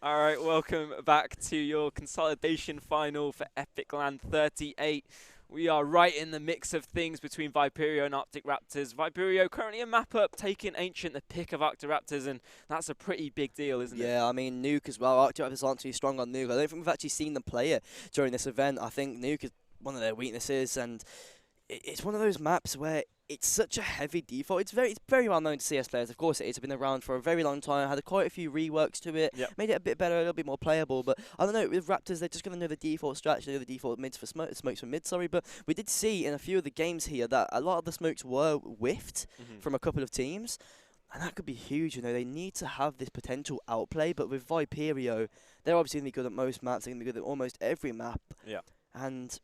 All right, welcome back to your consolidation final for EPIC38. We are right in the mix of things between Viperio and Arctic Raptors. Viperio currently a map up, taking Ancient the pick of Arctic Raptors, and that's a pretty big deal, isn't it? Yeah, I mean, Nuke as well. Arctic Raptors aren't too strong on Nuke. I don't think we've actually seen them play it during this event. I think Nuke is one of their weaknesses, and it's one of those maps where it's such a heavy default. It's very well known to CS players. Of course, it is. It's been around for a very long time. Had quite a few reworks to it. Yep. Made it a bit better, a little bit more playable. But I don't know. With Raptors, they're just going to know the default strategy, know the default mids for smokes for mid. Sorry, but we did see in a few of the games here that a lot of the smokes were whiffed from a couple of teams. And that could be huge, they need to have this potential outplay, but with Viperio, they're obviously going to be good at most maps, they're going to be good at almost every map. Yeah. And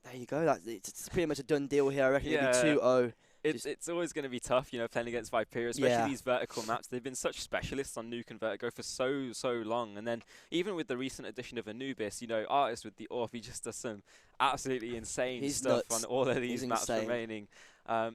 there you go, it's pretty much a done deal here, I reckon it'll Yeah. be 2-0. It's always going to be tough, playing against Viperio, especially these vertical maps. They've been such specialists on Nuke and Vertigo for so long. And then even with the recent addition of Anubis, Artist with the Orb, he just does some absolutely insane He's stuff nuts. on all of these He's maps insane. remaining.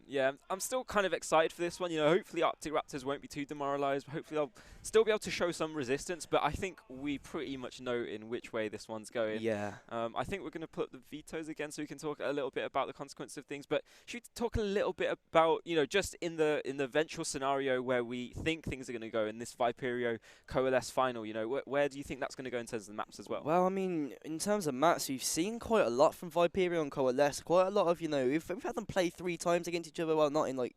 Yeah, I'm still kind of excited for this one. Hopefully Arctic Raptors won't be too demoralized. Hopefully they'll still be able to show some resistance. But I think we pretty much know in which way this one's going. Yeah. I think we're going to put the vetoes again so we can talk a little bit about the consequences of things. But should we talk a little bit about, just in the eventual scenario where we think things are going to go in this Viperio Coalesce final, where do you think that's going to go in terms of the maps as well? Well, I mean, in terms of maps, we've seen quite a lot from Viperio and Coalesce. Quite a lot of, we've had them play 3 times against each other. Well, not in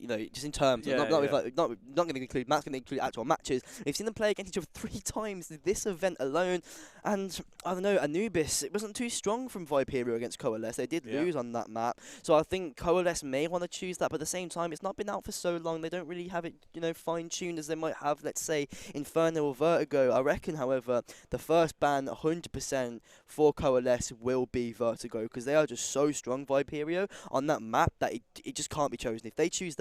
just in terms. Yeah, not going to include maps, going to include actual matches. We've seen them play against each other 3 times this event alone. And I don't know, Anubis, it wasn't too strong from Viperio against Coalesce. They did lose on that map. So I think Coalesce may want to choose that, but at the same time, it's not been out for so long. They don't really have it, fine-tuned as they might have, let's say, Inferno or Vertigo. I reckon, however, the first ban 100% for Coalesce will be Vertigo, because they are just so strong, Viperio, on that map that it just can't be chosen. If they choose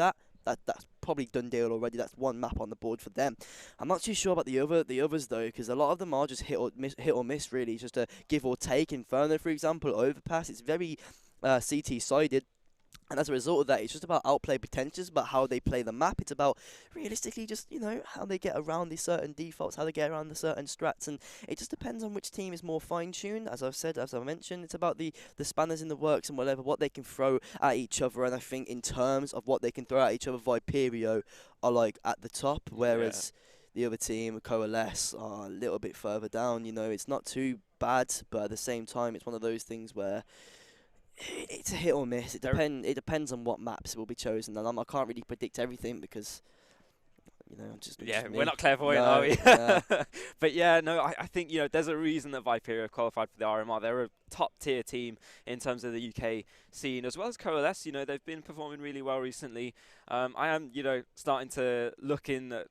that's probably done deal already. That's one map on the board for them. I'm not too sure about the others though, because a lot of them are just hit or miss really. It's just a give or take. Inferno, for example, Overpass. It's very CT sided. And as a result of that, it's just about outplay potential. It's about how they play the map. It's about realistically just, how they get around these certain defaults, how they get around the certain strats. And it just depends on which team is more fine-tuned. As I mentioned, it's about the spanners in the works and whatever, what they can throw at each other. And I think in terms of what they can throw at each other, Viperio are at the top, whereas the other team, Coalesce, are a little bit further down. It's not too bad, but at the same time, it's one of those things where it's a hit or miss. It depends on what maps will be chosen, and I can't really predict everything because, I'm just we're not clairvoyant, no, are we? Yeah. But yeah, no, I think there's a reason that Viperio have qualified for the RMR. They're a top tier team in terms of the UK scene, as well as Coalesce. They've been performing really well recently. I am starting to look in at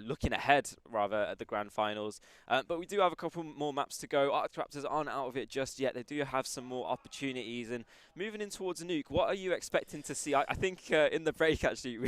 looking ahead rather at the grand finals, but we do have a couple more maps to go. Arctic Raptors aren't out of it just yet. They do have some more opportunities, and moving in towards Nuke, what are you expecting to see? I think in the break actually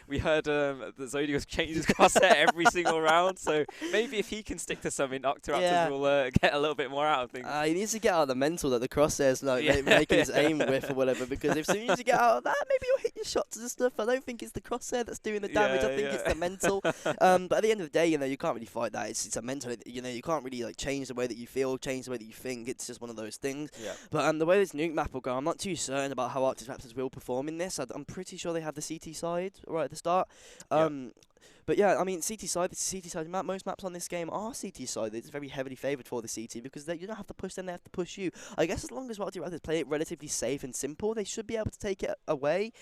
we heard that Zodiac's changed his crosshair every single round, so maybe if he can stick to something, Arctic Raptors will get a little bit more out of things. He needs to get out of the mental that the crosshairs making his aim with or whatever, because if soon as you get out of that, maybe you'll hit your shots and stuff. I don't think it's the crosshair that's doing the damage. I think it's the mental. But at the end of the day, you can't really fight that. It's a mental. You can't really change the way that you feel, change the way that you think. It's just one of those things. Yeah. But the way this Nuke map will go, I'm not too certain about how Arctic Raptors will perform in this. I'm pretty sure they have the CT side right at the start. But yeah, I mean, CT side map. Most maps on this game are CT side. It's very heavily favoured for the CT because you don't have to push them; they have to push you. I guess as long as Arctic Raptors play it relatively safe and simple, they should be able to take it away.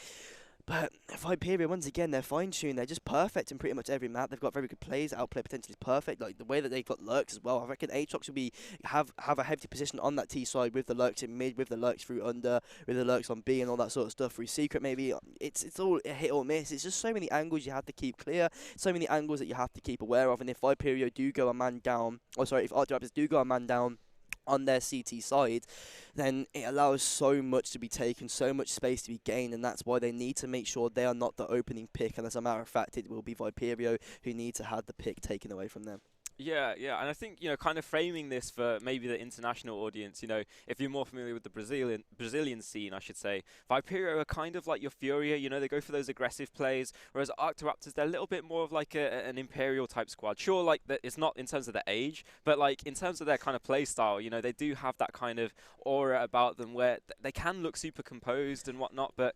But Viperio, once again, they're fine-tuned. They're just perfect in pretty much every map. They've got very good plays. Outplay potential is perfect. The way that they've got lurks as well. I reckon Aatrox will have a hefty position on that T side with the lurks in mid, with the lurks through under, with the lurks on B and all that sort of stuff. Through secret, maybe. It's all a hit or miss. It's just so many angles you have to keep clear. So many angles that you have to keep aware of. And if Viperio do go a man down, if Arctic Raptors do go a man down on their CT side, then it allows so much to be taken, so much space to be gained, and that's why they need to make sure they are not the opening pick. And as a matter of fact, it will be Viperio who need to have the pick taken away from them. Yeah, yeah, and I think, kind of framing this for maybe the international audience, if you're more familiar with the Brazilian scene, I should say, Viperio are kind of like your Furia, they go for those aggressive plays, whereas Arctoraptors, they're a little bit more of like an Imperial type squad. Sure, like it's not in terms of the age, but like in terms of their kind of play style, they do have that kind of aura about them where they can look super composed and whatnot, but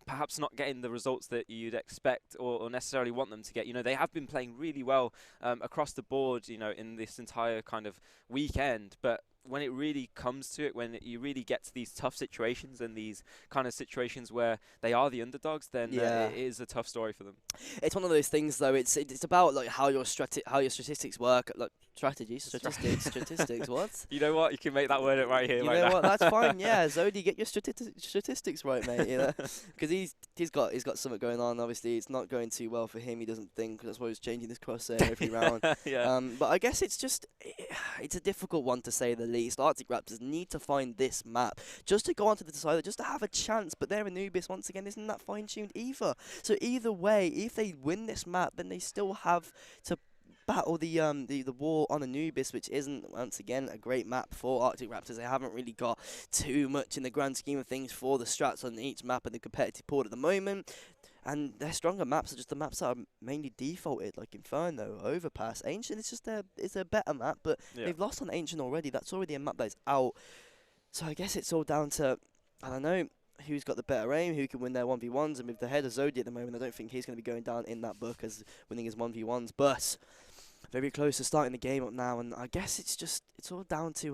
perhaps not getting the results that you'd expect or necessarily want them to get. They have been playing really well across the board, in this entire kind of weekend. But when it really comes to it, when you really get to these tough situations and these kind of situations where they are the underdogs, then Yeah. it is a tough story for them. It's one of those things, though. It's about like how your statistics work, like statistics. What? You know what? You can make that word up right here, You right know now. what? That's fine. Yeah, Zodi, get your statistics right, mate. Because he's got something going on. Obviously, it's not going too well for him. He doesn't think that's why he's changing his crosshair every round. Yeah. But I guess it's a difficult one to say the least. Arctic Raptors need to find this map just to go on to the decider, just to have a chance. But their Anubis once again isn't that fine tuned either. So either way, if they win this map, then they still have to battle the war on Anubis, which isn't, once again, a great map for Arctic Raptors. They haven't really got too much in the grand scheme of things for the strats on each map in the competitive pool at the moment. And their stronger maps are just the maps that are mainly defaulted, like Inferno, Overpass. Ancient, it's a better map, but they've lost on Ancient already. That's already a map that's out. So I guess it's all down to, I don't know, who's got the better aim, who can win their 1v1s. And with the head of Zodi at the moment, I don't think he's going to be going down in that book as winning his 1v1s. But very close to starting the game up now, and I guess it's all down to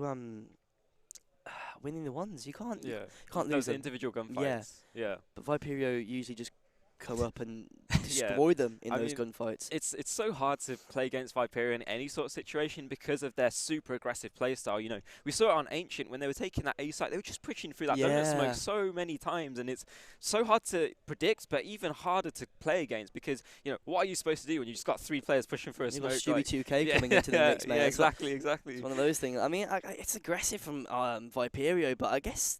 winning the ones. You can't lose those them. individual gunfights. Yeah. But Viperio usually just come up and destroy them in those gunfights. It's so hard to play against Viperio in any sort of situation because of their super aggressive playstyle. We saw it on Ancient when they were taking that A site. They were just pushing through that donut smoke so many times, and it's so hard to predict, but even harder to play against because what are you supposed to do when you just got 3 players pushing through a smoke? You've got Stewie 2K coming into the mix, mate. Yeah, exactly. It's one of those things. I mean, it's aggressive from Viperio, but I guess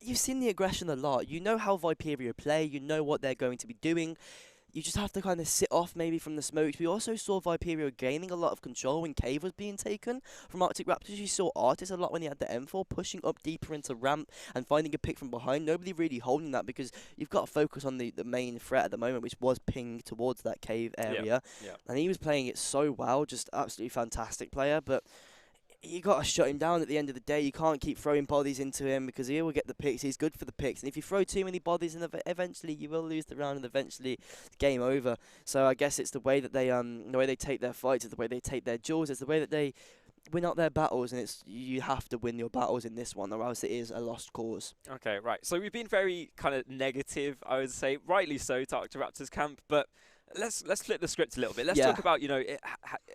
you've seen the aggression a lot. You know how Viperio play. You know what they're going to be doing. You just have to kind of sit off maybe from the smokes. We also saw Viperio gaining a lot of control when Cave was being taken from Arctic Raptors. You saw Artis a lot when he had the M4, pushing up deeper into ramp and finding a pick from behind. Nobody really holding that because you've got to focus on the main threat at the moment, which was ping towards that Cave area. Yeah. And he was playing it so well, just absolutely fantastic player. But you got to shut him down at the end of the day. You can't keep throwing bodies into him because he will get the picks. He's good for the picks. And if you throw too many bodies, and eventually you will lose the round and eventually it's game over. So I guess it's the way that they take their fights, it's the way they take their duels, it's the way that they win out their battles, and you have to win your battles in this one or else it is a lost cause. Okay, right. So we've been very kind of negative, I would say, rightly so, to Arctoraptors camp, but let's flip the script a little bit. Let's talk about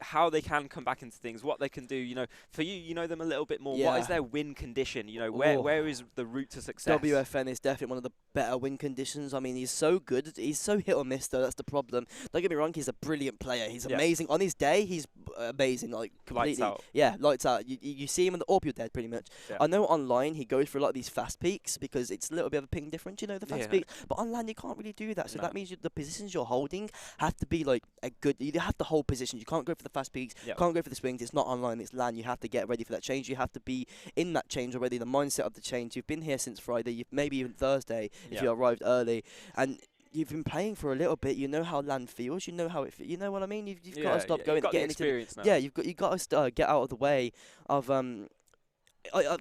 how they can come back into things, what they can do. For you know them a little bit more. What is their win condition? Where is the route to success? WFN is definitely one of the better win conditions. I mean, he's so good. He's so hit or miss, though. That's the problem. Don't get me wrong. He's a brilliant player. He's amazing on his day. He's amazing. Like completely. Lights out. Yeah, lights out. You see him on the AWP, you're dead pretty much. Yeah. I know online he goes for a lot of these fast peaks because it's a little bit of a ping difference. The fast peaks. But online you can't really do that. So that means the positions you're holding have to be like a good. You have to hold positions. You can't go for the fast peaks. Can't go for the swings. It's not online. It's LAN. You have to get ready for that change. You have to be in that change already. The mindset of the change. You've been here since Friday. Maybe even Thursday if you arrived early, and you've been playing for a little bit. You know how LAN feels. You know how it. You know what I mean. You've got to stop going. Got getting the experience into now. You've got to get out of the way of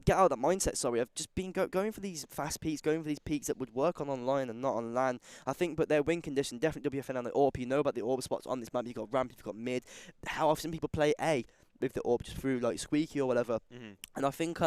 get out of that mindset, of just being going for these fast peaks, going for these peaks that would work on online and not on LAN. I think, but their win condition, definitely WFN on the AWP. You know about the AWP spots on this map. You've got ramp, you've got mid. How often people play A with the AWP just through like squeaky or whatever. And I think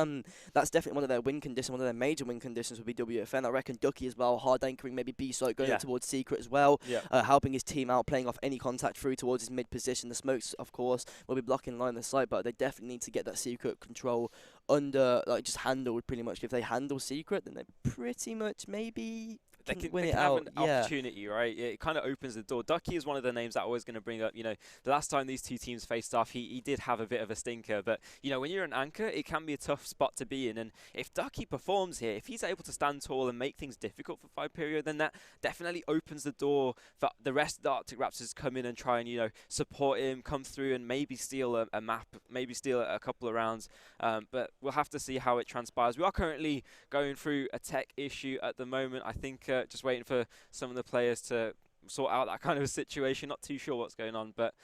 that's definitely one of their win conditions, one of their major win conditions would be WFN. I reckon Ducky as well, hard anchoring maybe B side, going up towards Secret as well, helping his team out, playing off any contact through towards his mid position. The smokes, of course, will be blocking line of sight, but they definitely need to get that Secret control under, like just handled pretty much. If they handle Secret, then they pretty much maybe can win they it can have out. an Yeah. opportunity, right? It kind of opens the door. Ducky is one of the names that I was going to bring up. You know, the last time these two teams faced off, he did have a bit of a stinker. But, you know, when you're an anchor, it can be a tough spot to be in. And if Ducky performs here, if he's able to stand tall and make things difficult for Viperio, then that definitely opens the door for the rest of the Arctic Raptors to come in and try and, you know, support him, come through and maybe steal a map, maybe steal a couple of rounds. But we'll have to see how it transpires. We are currently going through a tech issue at the moment. I think just waiting for some of the players to sort out that kind of a situation. Not too sure what's going on, but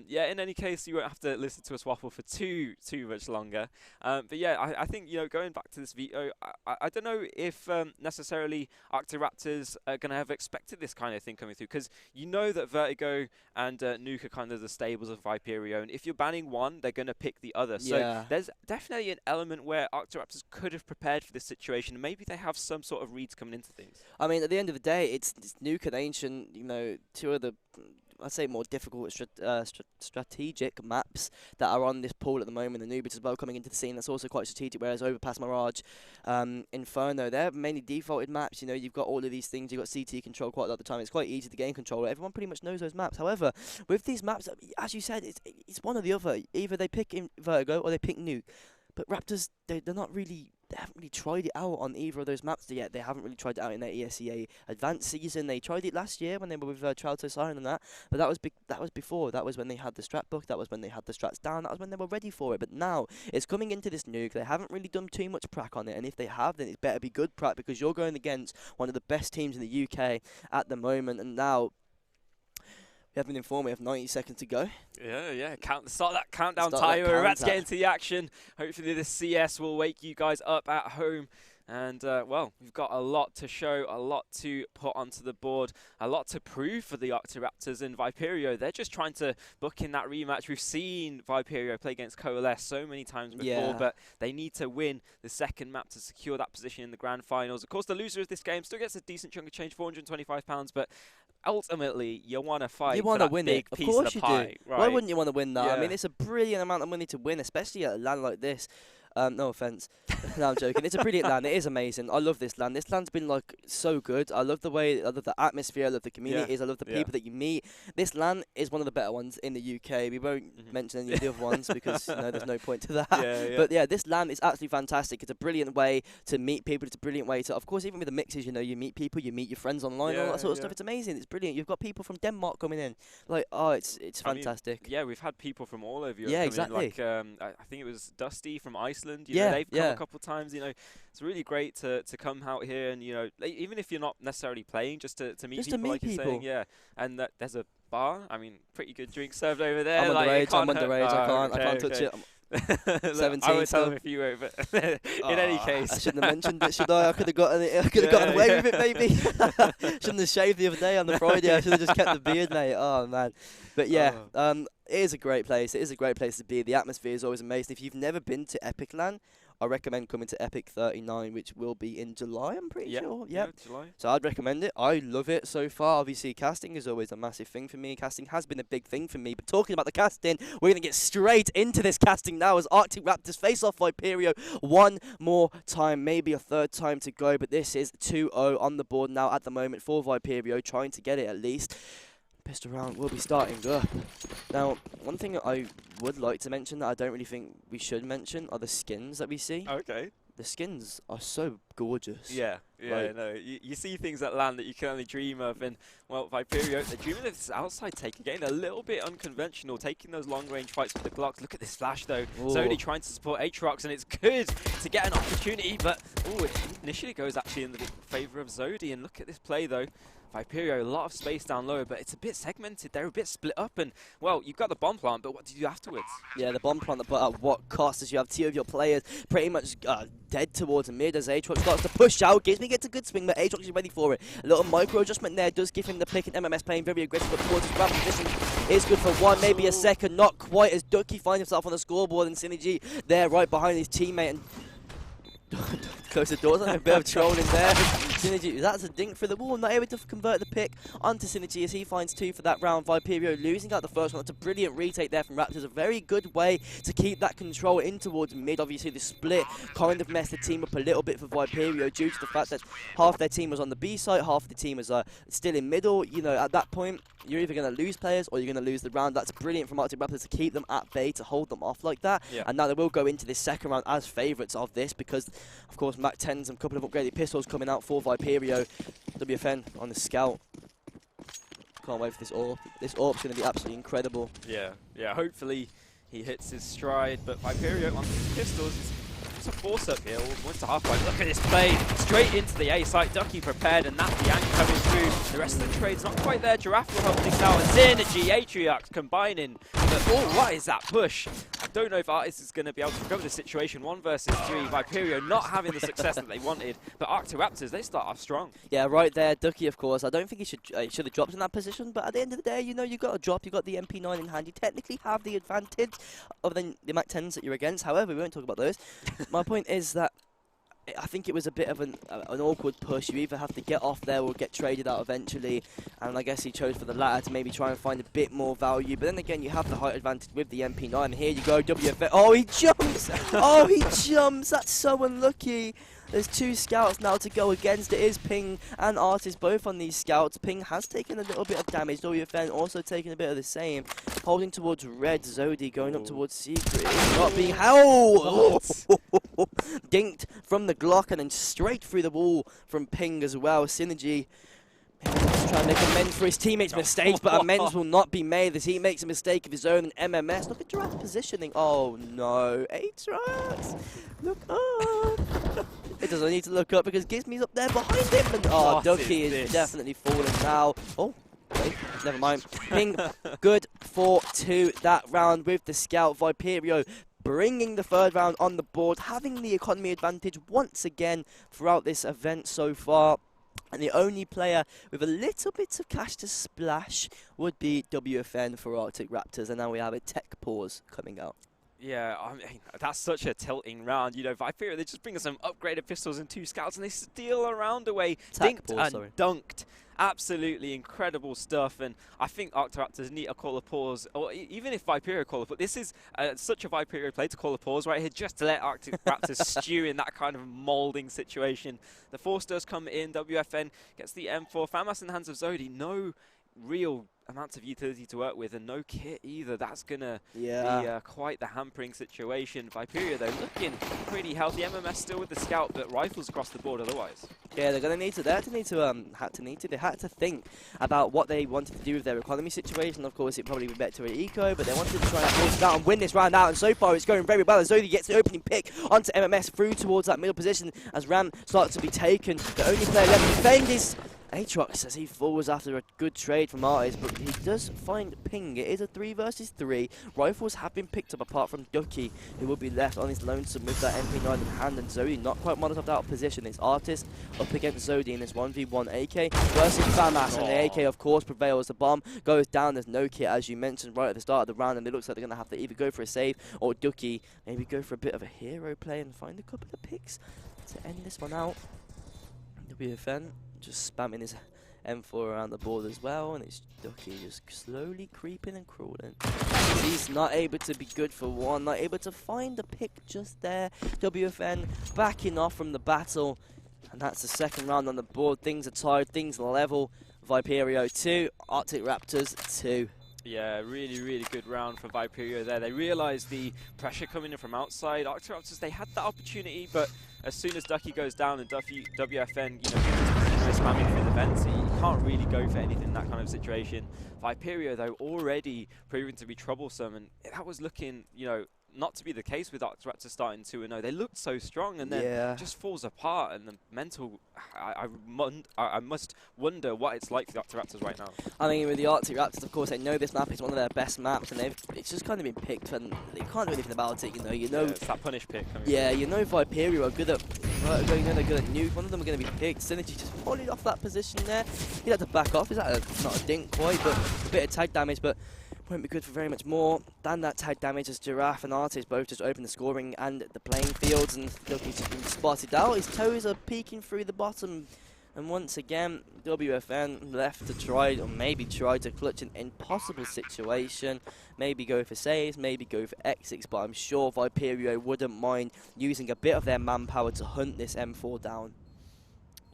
yeah, in any case, you won't have to listen to us waffle for too much longer. But yeah, I think, you know, going back to this veto, I don't know if necessarily Arctic Raptors are going to have expected this kind of thing coming through, because you know that Vertigo and Nuke are kind of the stables of Viperio, and if you're banning one, they're going to pick the other. So there's definitely an element where Arctic Raptors could have prepared for this situation, and maybe they have some sort of reads coming into things. I mean, at the end of the day, it's Nuke and Ancient, you know, two of the, I'd say, more difficult strategic maps that are on this pool at the moment. The Nubis as well coming into the scene, that's also quite strategic, whereas Overpass, Mirage, Inferno, they're mainly defaulted maps. You know, you've got all of these things, you've got CT control quite a lot of the time. It's quite easy to gain control. Everyone pretty much knows those maps. However, with these maps, as you said, it's one or the other. Either they pick Vertigo or they pick Nuke. But Raptors, they haven't really tried it out on either of those maps yet. They haven't really tried it out in their ESEA advanced season. They tried it last year when they were with Trauto Siren and that, but that was before. That was when they had the strat book. That was when they had the strats down. That was when they were ready for it. But now it's coming into this Nuke. They haven't really done too much prac on it, and if they have, then it better be good prac, because you're going against one of the best teams in the UK at the moment. And now we have been informed we have 90 seconds to go. Yeah. Start that countdown timer. Let's get into the action. Hopefully the CS will wake you guys up at home. And, well, we've got a lot to show, a lot to put onto the board, a lot to prove for the Arctic Raptors and Viperio. They're just trying to book in that rematch. We've seen Viperio play against Coalesce so many times before, but they need to win the second map to secure that position in the grand finals. Of course, the loser of this game still gets a decent chunk of change, £425, but ultimately, you want to fight for that win big it. piece Of course of the you pie. do. Right? Why wouldn't you want to win that? Yeah. I mean, it's a brilliant amount of money to win, especially at a land like this. No offense. No, I'm joking. It's a brilliant land. It is amazing. I love this land. This land's been like so good. I love the way, I love the atmosphere. I love the communities. I love the people that you meet. This land is one of the better ones in the UK. We won't mention any of the other ones because you know there's no point to that. But yeah, this land is absolutely fantastic. It's a brilliant way to meet people. It's a brilliant way to, of course, even with the mixes, you know, you meet people, you meet your friends online, all that sort of stuff. It's amazing. It's brilliant. You've got people from Denmark coming in. Like, oh, it's fantastic. Yeah, we've had people from all over Europe. Yeah, exactly. Like, I think it was Dusty from Iceland. You know, they've come a couple of times. You know, it's really great to come out here and, you know, even if you're not necessarily playing, just to meet people, like you're saying. Yeah, and there's a bar. I mean, pretty good drinks served over there. I'm underage. I can't touch it. Look, 17 I would tell them if you were, but in any case. I shouldn't have mentioned it, should I? I could have gotten away with it, maybe. Shouldn't have shaved the other day on the Friday. I should have just kept the beard, mate. Oh, man. But yeah, it is a great place. It is a great place to be. The atmosphere is always amazing. If you've never been to EPIC Land, I recommend coming to EPIC39, which will be in July, I'm pretty sure. Yep. July. So I'd recommend it. I love it so far. Obviously, casting is always a massive thing for me. Casting has been a big thing for me. But talking about the casting, we're going to get straight into this casting now as Arctic Raptors face off Viperio one more time, maybe a third time to go. But this is 2-0 on the board now at the moment for Viperio, trying to get it at least. Pistol round will be starting up. Now, one thing I would like to mention that I don't really think we should mention are the skins that we see. Okay. The skins are so gorgeous. Yeah, no. You see things that land that you can only dream of, and, well, Viperio, they're dreaming of this outside take again, a little bit unconventional, taking those long-range fights with the Glocks. Look at this flash, though. Zodi trying to support Aatrox, and it's good to get an opportunity, but, it initially goes actually in the favour of Zodi, and look at this play, though. Viperio, a lot of space down low, but it's a bit segmented. They're a bit split up, and, well, you've got the bomb plant, but what do you do afterwards? Yeah, the bomb plant, but at what cost? As you have two of your players pretty much dead towards mid as Aatrox starts to push out. Gizmy gets a good swing, but Aatrox is ready for it. A little micro adjustment there does give him the pick, and MMS playing very aggressive, but towards his grab position is good for one, maybe a second, not quite, as Ducky finds himself on the scoreboard, and Synergy there right behind his teammate, and close the doors on a bit of trolling there. Synergy, that's a dink through the wall, not able to convert the pick onto Synergy as he finds 2 for that round. Viperio losing out the first one. That's a brilliant retake there from Raptors, a very good way to keep that control in towards mid. Obviously the split kind of messed the team up a little bit for Viperio due to the fact that half their team was on the B side, half the team was still in middle. You know, at that point, you're either going to lose players or you're going to lose the round. That's brilliant from Arctic Raptors to keep them at bay, to hold them off like that. Yeah. And now they will go into this second round as favourites of this because, of course, Mac 10s and a couple of upgraded pistols coming out for Viperio. WFN on the scout. Can't wait for this AWP. This AWP's going to be absolutely incredible. Yeah, hopefully he hits his stride, but Viperio on his pistols is a force up here, almost to halfway. Look at this play, straight into the A site. Ducky prepared, and that's the Yang coming through. The rest of the trade's not quite there. Giraffe will help things out. And Synergy, Atriox combining. But, oh, what is that push? I don't know if Artis is going to be able to recover the situation. 1 versus 3. Viperio not having the success that they wanted. But Arctic Raptors, they start off strong. Yeah, right there, Ducky, of course. I don't think he should have dropped in that position, but at the end of the day, you know, you got a drop. You got the MP9 in hand. You technically have the advantage other than the Mac 10s that you're against. However, we won't talk about those. My point is that I think it was a bit of an awkward push. You either have to get off there or get traded out eventually, and I guess he chose for the latter to maybe try and find a bit more value. But then again, you have the height advantage with the MP9. And here you go, WFN. Oh, he jumps! Oh, he jumps! That's so unlucky. There's 2 scouts now to go against. It is Ping and Artis both on these scouts. Ping has taken a little bit of damage. WFN also taking a bit of the same. Holding towards red. Zodi going up towards Secret. It's not being held. Dinked from the Glock and then straight through the wall from Ping as well. Synergy. Just trying to make amends for his teammates' mistakes, but amends will not be made as he makes a mistake of his own. And MMS, look at Giraffe's positioning. Oh no, Aatrox, look up. It doesn't need to look up because Gizme's up there behind him. And oh, Ducky is definitely falling now. Oh, okay, never mind. Ping, good for 2 that round with the scout. Viperio bringing the 3rd round on the board, having the economy advantage once again throughout this event so far. And the only player with a little bit of cash to splash would be WFN for Arctic Raptors. And now we have a tech pause coming out. Yeah, I mean, that's such a tilting round. You know, Viperio, they just bring us some upgraded pistols and 2 scouts, and they steal a round away. Dinked and dunked. Absolutely incredible stuff, and I think Arctic Raptors need to call a pause, or even if Viperio call a pause. This is such a Viperio play to call a pause right here, just to let Arctic Raptors stew in that kind of moulding situation. The force does come in. WFN gets the M4. FAMAS in the hands of Zodi. No real amounts of utility to work with, and no kit either. That's gonna be quite the hampering situation. Viperio though looking pretty healthy. MMS still with the scout, but rifles across the board otherwise. Yeah, they're gonna need to. They had to think about what they wanted to do with their economy situation. Of course, it probably would be better at eco, but they wanted to try and force it out and win this round out. And so far, it's going very well. As Zodi gets the opening pick onto MMS through towards that middle position as Ram starts to be taken. The only player left to defend is Aatrox as he falls after a good trade from Artis, but he does find Ping. It is a 3 versus 3. Rifles have been picked up apart from Ducky, who will be left on his lonesome with that MP9 in hand, and Zodi not quite monitored out of position. It's Artis up against Zodi in this 1v1 AK versus FAMAS, and the AK of course prevails. The bomb goes down. There's no kit as you mentioned right at the start of the round, and it looks like they're going to have to either go for a save or Ducky maybe go for a bit of a hero play and find a couple of picks to end this one out. WFN just spamming his M4 around the board as well, and it's Ducky just slowly creeping and crawling. He's not able to be good for 1, not able to find a pick just there. WFN backing off from the battle, and that's the 2nd round on the board. Things are tied, things are level. Viperio 2, Arctic Raptors 2. Yeah, really good round for Viperio there. They realised the pressure coming in from outside. Arctic Raptors, they had that opportunity, but as soon as Ducky goes down and WFN, you know, spamming through the vents, you can't really go for anything in that kind of situation. Viperio, though, already proving to be troublesome, and that was looking, you know, not to be the case with Arctic Raptors starting 2-0. They looked so strong, and then it just falls apart. And the mental, I must wonder what it's like for the Arctic Raptors right now. I mean, with the Arctic Raptors, of course, they know this map is one of their best maps, and it's just kind of been picked, and they can't do anything about it. You know, it's that punish pick. I mean, yeah, you know, Viperio are good at. They're good at nuke. One of them are going to be picked. Synergy just pulling off that position there. He had to back off. Is that not a dink quite, but a bit of tag damage, but won't be good for very much more than that tag damage as Giraffe and Artis both just open the scoring and the playing fields, and Ducky's just been spotted out. His toes are peeking through the bottom And once again, WFN left to try, or maybe try to clutch an impossible situation. Maybe go for saves, maybe go for exits, but I'm sure Viperio wouldn't mind using a bit of their manpower to hunt this M4 down.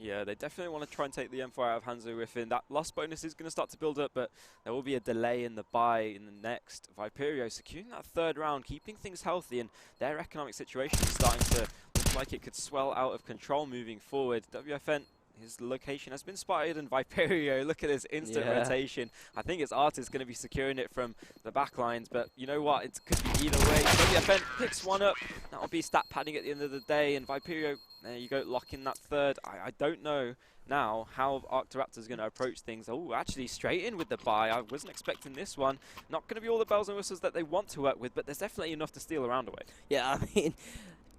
Yeah, they definitely want to try and take the M4 out of Hanzo Within. That loss bonus is going to start to build up, but there will be a delay in the buy in the next. Viperio securing that third round, keeping things healthy, and their economic situation is starting to look like it could swell out of control moving forward. WFN, his location has been spotted, and Viperio, look at his instant rotation. I think it's Artist going to be securing it from the back lines, but you know what? It could be either way. WFN picks one up. That'll be stat padding at the end of the day, and Viperio, there you go, locking that third. I don't know now how Raptors are going to approach things. Oh, actually straight in with the buy. I wasn't expecting this one. Not going to be all the bells and whistles that they want to work with, but there's definitely enough to steal a round away. Yeah, I mean,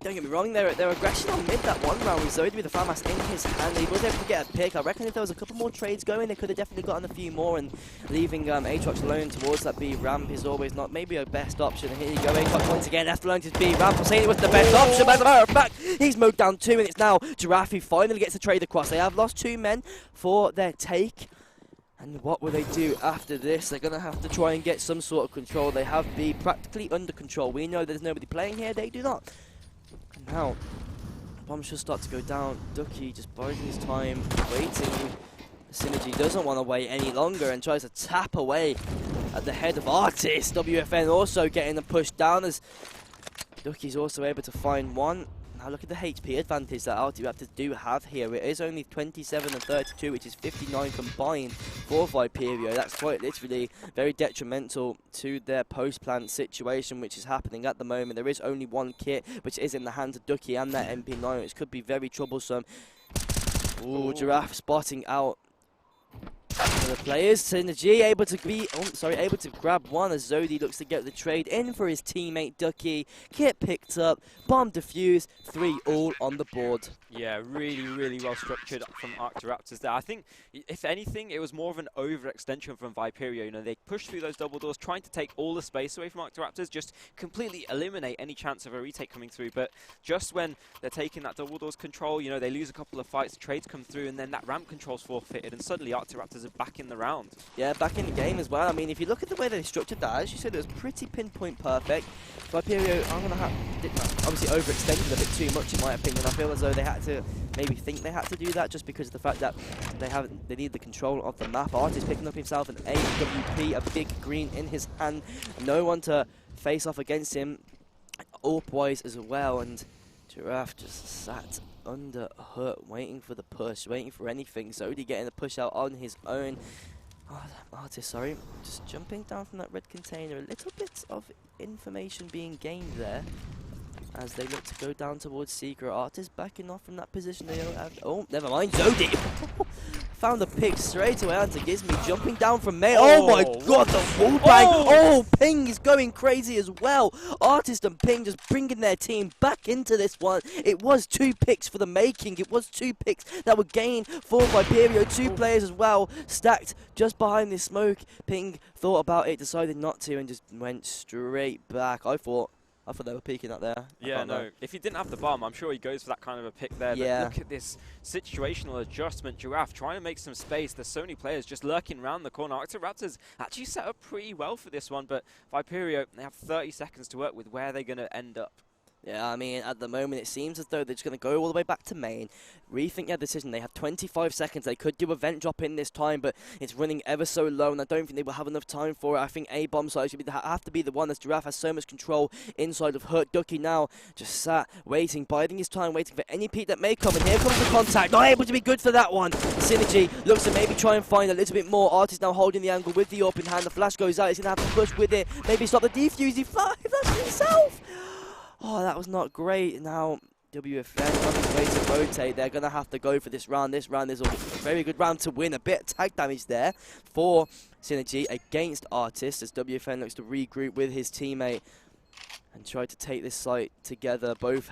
don't get me wrong, their aggression on mid that one round with Zoe with the farm in his hand, he was able to get a pick. I reckon if there was a couple more trades going, they could have definitely gotten a few more, and leaving Aatrox alone towards that B ramp is always not maybe a best option. And here you go, Aatrox once again left alone to B ramp. I'm saying it was the best option, but as a matter of fact, he's moved down 2, and it's now Giraffe who finally gets a trade across. They have lost 2 men for their take. And what will they do after this? They're going to have to try and get some sort of control. They have B practically under control. We know there's nobody playing here. They do not. And now, bombs should start to go down. Ducky just biding his time, waiting. Synergy doesn't want to wait any longer and tries to tap away at the head of Artist. WFN also getting the push down as Ducky's also able to find one. Now look at the HP advantage that Raptors do have here. It is only 27 and 32, which is 59 combined for Viperio. That's quite literally very detrimental to their post-plant situation, which is happening at the moment. There is only one kit, which is in the hands of Ducky and that MP9, which could be very troublesome. Ooh, Giraffe spotting out the players. Synergy able to grab one as Zodi looks to get the trade in for his teammate Ducky. Kit picked up, bomb defused, 3 all on the board. Yeah, really, really well structured from Raptors there. I think, if anything, it was more of an overextension from Viperio. You know, they pushed through those double doors, trying to take all the space away from Raptors, just completely eliminate any chance of a retake coming through. But just when they're taking that double doors control, you know, they lose a couple of fights, trades come through, and then that ramp control's forfeited, and suddenly Raptors are back in the round. Yeah, back in the game as well. I mean, if you look at the way they structured that, as you said, it was pretty pinpoint perfect. Viperio, I'm going to have, obviously overextended a bit too much in my opinion. I feel as though they had to maybe think they had to do that just because of the fact that they need the control of the map. Artist picking up himself an AWP, a big green in his hand. No one to face off against him, AWP-wise as well, and Giraffe just sat under hurt, waiting for the push, waiting for anything. Zodi getting the push out on his own. Oh, Artist, sorry, just jumping down from that red container. A little bit of information being gained there as they look to go down towards Secret. Artist backing off from that position. They don't have, oh, never mind. Zodi found the pick straight away onto Gizmi, jumping down from May. Oh my god, the wall bang. Oh, Ping is going crazy as well. Artist and Ping just bringing their team back into this one. It was 2 picks for the making. It was 2 picks that were gained for Viperio. 2 players as well stacked just behind this smoke. Ping thought about it, decided not to, and just went straight back. I thought they were peeking out there. Yeah, no. If he didn't have the bomb, I'm sure he goes for that kind of a pick there. Yeah. But look at this situational adjustment. Giraffe trying to make some space. There's so many players just lurking around the corner. Raptors actually set up pretty well for this one, but Viperio, they have 30 seconds to work with. Where are they going to end up? Yeah, I mean, at the moment, it seems as though they're just going to go all the way back to main, rethink their decision. They have 25 seconds. They could do a vent drop in this time, but it's running ever so low, and I don't think they will have enough time for it. I think A-bomb side should have to be the one, as Giraffe has so much control inside of Hurt. Ducky now just sat, waiting, biding his time, waiting for any peek that may come, and here comes the contact. Not able to be good for that one. Synergy looks to maybe try and find a little bit more. Artist now holding the angle with the AWP in hand. The flash goes out. He's going to have to push with it. Maybe stop the defuse. He flashed himself. Oh, that was not great. Now, WFN on his way to rotate. They're going to have to go for this round. This round is a very good round to win. A bit of tag damage there for Synergy against Artist as WFN looks to regroup with his teammate. and try to take this site together. Both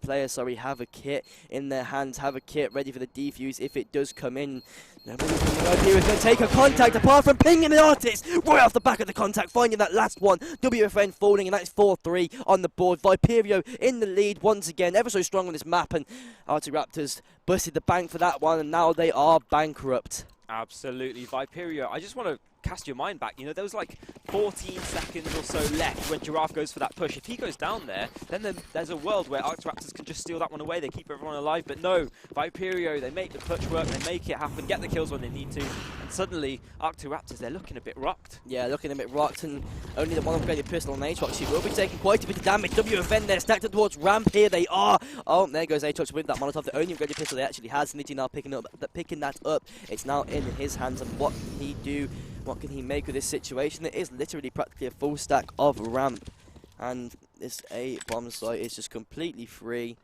players, have a kit in their hands, have a kit ready for the defuse if it does come in. Nobody from the idea is going to take a contact apart from pinging the artist right off the back of the contact, finding that last one. WFN falling, and that's 4-3 on the board. Viperio in the lead once again, ever so strong on this map, and Arctic Raptors busted the bank for that one, and now they are bankrupt. Absolutely. Viperio, I just want to cast your mind back. You know, there was like 14 seconds or so left when Giraffe goes for that push. If he goes down there, then there's a world where Arctic Raptors can just steal that one away. They keep everyone alive, but no. Viperio, they make the push work, they make it happen, get the kills when they need to, and suddenly Arctic Raptors, they're looking a bit rocked. Yeah, looking a bit rocked, and only the one upgraded pistol on Aatrox. She will be taking quite a bit of damage. WFN there, stacked up towards ramp. Here they are. Oh, there goes Aatrox with that Molotov, the only upgraded pistol they actually has. Nitty now picking that up. It's now in his hands, and what can he do? What can he make of this situation? It is literally practically a full stack of ramp, and this A bomb site is just completely free.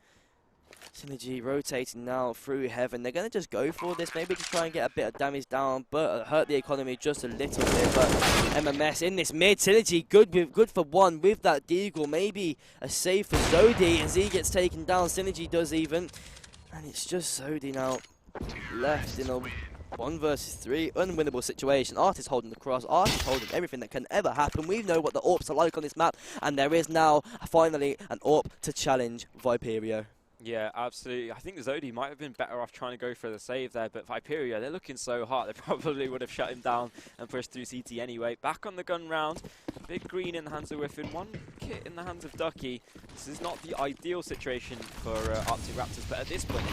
Synergy rotating now through heaven. They're going to just go for this, maybe just try and get a bit of damage down, but hurt the economy just a little bit. But MMS in this mid. Synergy good for one with that deagle. Maybe a save for Zodi as he gets taken down. Synergy does even, and it's just Zodi now left in a 1 versus 3 unwinnable situation. Artist holding the cross, Artist holding everything that can ever happen. We know what the AWPs are like on this map, and there is now finally an AWP to challenge Viperio. Yeah, absolutely. I think Zodi might have been better off trying to go for the save there, but Viperio, they're looking so hot, they probably would have shut him down and pushed through CT anyway. Back on the gun round, Big Green in the hands of Whiffin, one kit in the hands of Ducky. This is not the ideal situation for Arctic Raptors, but at this point,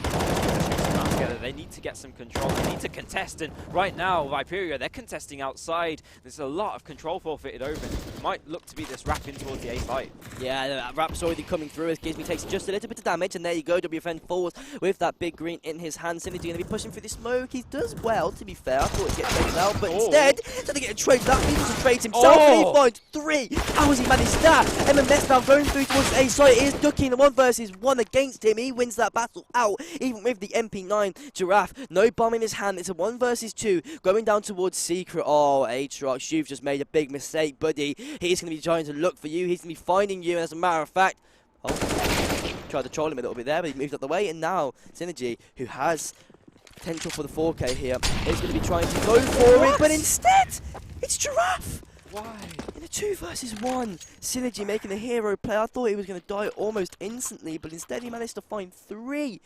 together, they need to get some control, they need to contest, and right now, Viperio, they're contesting outside. There's a lot of control forfeited over. It might look to be this wrap in towards the A site. Yeah, that wrap's already coming through as Gizmy takes just a little bit of damage, and there you go, WFN falls with that Big Green in his hand. Synergy going to be pushing through the smoke. He does well, to be fair. I thought he'd get traded out, but instead, instead of getting traded out, he just trades himself, and he finds 3. How has he managed that? MMS now going through towards the A site. It is Ducky in the 1 versus 1 against him. He wins that battle out, even with the MP9. Giraffe, no bomb in his hand. It's a 1 versus 2, going down towards Secret. Oh, Aatrox, you've just made a big mistake, buddy. He's going to be trying to look for you. He's going to be finding you, and as a matter of fact, tried to troll him a little bit there, but he moved out the way, and now Synergy, who has potential for the 4K here, is going to be trying to go for it, but instead, it's Giraffe! Why? In a 2 versus 1, Synergy making the hero play. I thought he was going to die almost instantly, but instead he managed to find 3.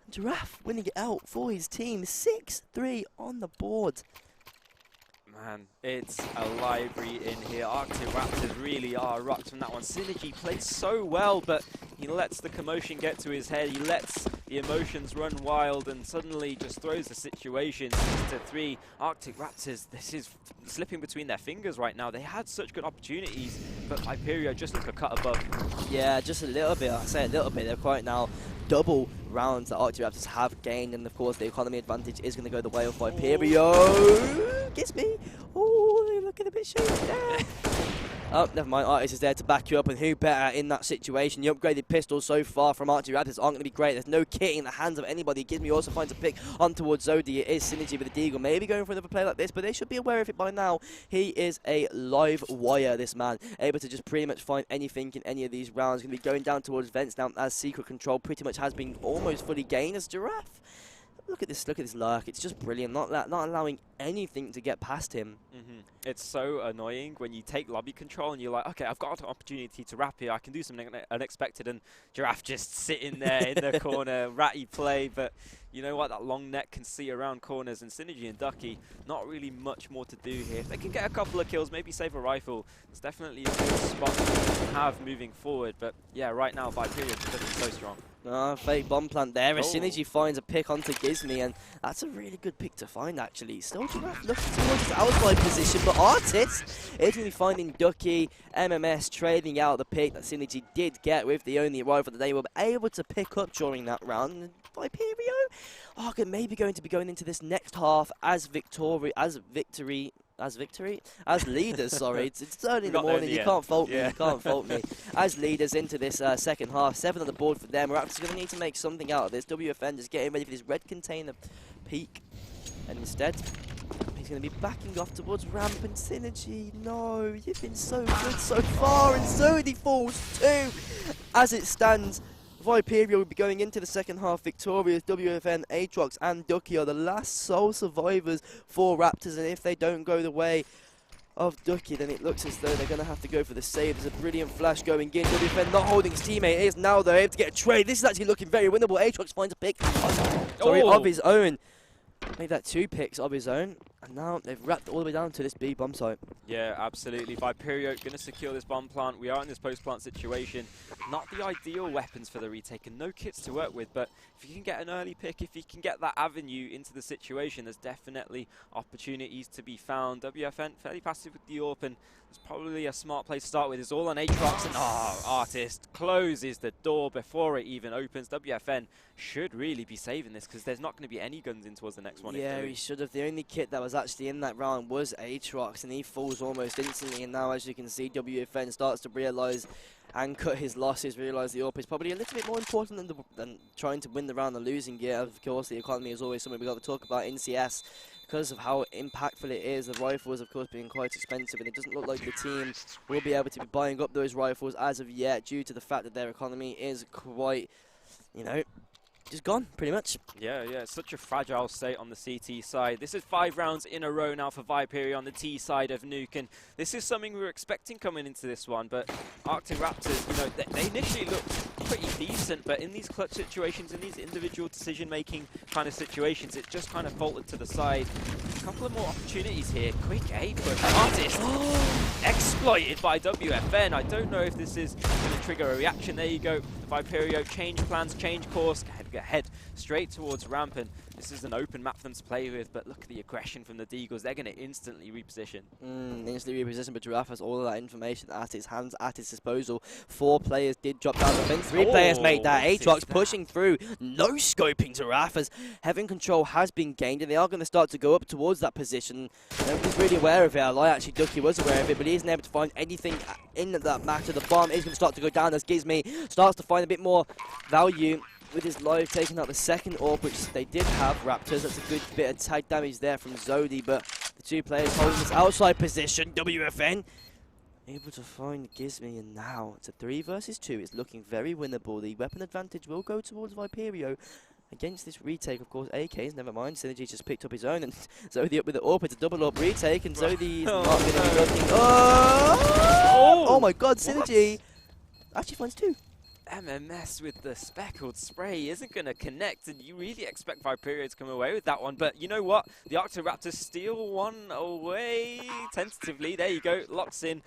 And Giraffe winning it out for his team, 6-3 on the board. Man, it's a library in here. Arctic Raptors really are rocked from that one. Synergy plays so well, but he lets the commotion get to his head. He lets the emotions run wild and suddenly just throws the situation 6-3. Arctic Raptors, this is slipping between their fingers right now. They had such good opportunities, but Viperio just look a cut above. Yeah, just a little bit. I say a little bit. They're quite now double rounds that Arctic Raptors have gained, and of course the economy advantage is going to go the way of Viperio. Gets me. Oh, they're looking a bit shaky there. Oh, never mind. Artist is there to back you up, and who better in that situation? The upgraded pistols so far from Arctic Raptors aren't going to be great. There's no kit in the hands of anybody. Gizmy also finds a pick on towards Zodi. It is Synergy with the deagle. Maybe going for another play like this, but they should be aware of it by now. He is a live wire, this man. Able to just pretty much find anything in any of these rounds. Going to be going down towards vents now as Secret Control pretty much has been almost fully gained as Giraffe. Look at this lurk. It's just brilliant. Not allowing anything to get past him. It's so annoying when you take lobby control and you're like, okay, I've got an opportunity to wrap here. I can do something unexpected, and Giraffe just sitting there in the corner, ratty play. But you know what? That long neck can see around corners, and Synergy and Ducky, not really much more to do here. If they can get a couple of kills, maybe save a rifle, it's definitely a good spot to have moving forward. But yeah, right now, Viperio is looking so strong. Fake bomb plant there. As Synergy finds a pick onto Gizmy, and that's a really good pick to find, actually. Still Giraffe looking towards his outside position, but Artist is going to be finding Ducky. MMS trading out the pick that Synergy did get with the only rifle that they were able to pick up during that round. And Viperio maybe going to be going into this next half as leaders, sorry. It's early in the morning, you can't fault me, you can't fault me. As leaders into this second half, 7 on the board for them. We're actually going to need to make something out of this. WFN just getting ready for this red container peak, and instead, He's going to be backing off towards ramp and Synergy. No, you've been so good so far, and Zodi falls too. As it stands, Viperio will be going into the second half victorious. WFN, Aatrox and Ducky are the last sole survivors for Raptors, and if they don't go the way of Ducky, then it looks as though they're going to have to go for the save. There's a brilliant flash going in. WFN not holding his teammate. It is now they're able to get a trade. This is actually looking very winnable. Aatrox finds a pick of his own. Made that 2 picks of his own, and now they've wrapped all the way down to this B bomb site. Yeah, absolutely. Viperio going to secure this bomb plant. We are in this post-plant situation. Not the ideal weapons for the retake, and no kits to work with, but if you can get an early pick, if you can get that avenue into the situation, there's definitely opportunities to be found. WFN fairly passive with the AWP, and it's probably a smart place to start with. It's all on Aatrox, and Artist closes the door before it even opens. WFN should really be saving this, because there's not going to be any guns in towards the next one. Yeah, he should have. The only kit that was actually in that round was Aatrox, and he falls almost instantly. And now, as you can see, WFN starts to realise and cut his losses, realise the AWP is probably a little bit more important than trying to win the round and losing it. Of course, the economy is always something we've got to talk about in CS, because of how impactful it is. The rifles, of course, being quite expensive, and it doesn't look like the team will be able to be buying up those rifles as of yet, due to the fact that their economy is quite, you know, just gone, pretty much. Yeah, it's such a fragile state on the CT side. This is 5 rounds in a row now for Viperio on the T side of Nuke, and this is something we were expecting coming into this one, but Arctic Raptors, you know, they initially looked pretty decent, but in these clutch situations, in these individual decision-making kind of situations, it just kind of faltered to the side. A couple of more opportunities here. Quick A push. Artist exploited by WFN. I don't know if this is going to trigger a reaction. There you go. Viperio change plans, change course, head straight towards ramp, and this is an open map for them to play with, but look at the aggression from the Deagles. They're going to instantly reposition. Instantly reposition, but Giraffe has all of that information at his hands, at his disposal. 4 players did drop down the fence. 3 players made that. Aatrox pushing through. No scoping Giraffe, as Heaven control has been gained, and they are going to start to go up towards that position. Nobody's really aware of it. I lie, actually, Ducky was aware of it, but he isn't able to find anything in that matter. The bomb is going to start to go down as Gizmy starts to find a bit more value with his live, taking out the second AWP, which they did have. Raptors, that's a good bit of tag damage there from Zodi, but the 2 players holding this outside position. WFN able to find Gizmy, and now it's a 3 versus 2. It's looking very winnable. The weapon advantage will go towards Viperio against this retake. Of course, AKs, never mind. Synergy just picked up his own, and Zodi up with the AWP. It's a double AWP retake, and Zodi is not going to be looking. Oh my god, Synergy actually finds 2. MMS with the speckled spray isn't going to connect, and you really expect Viperio to come away with that one. But you know what? The Arctic Raptors steal one away tentatively. There you go. Locks in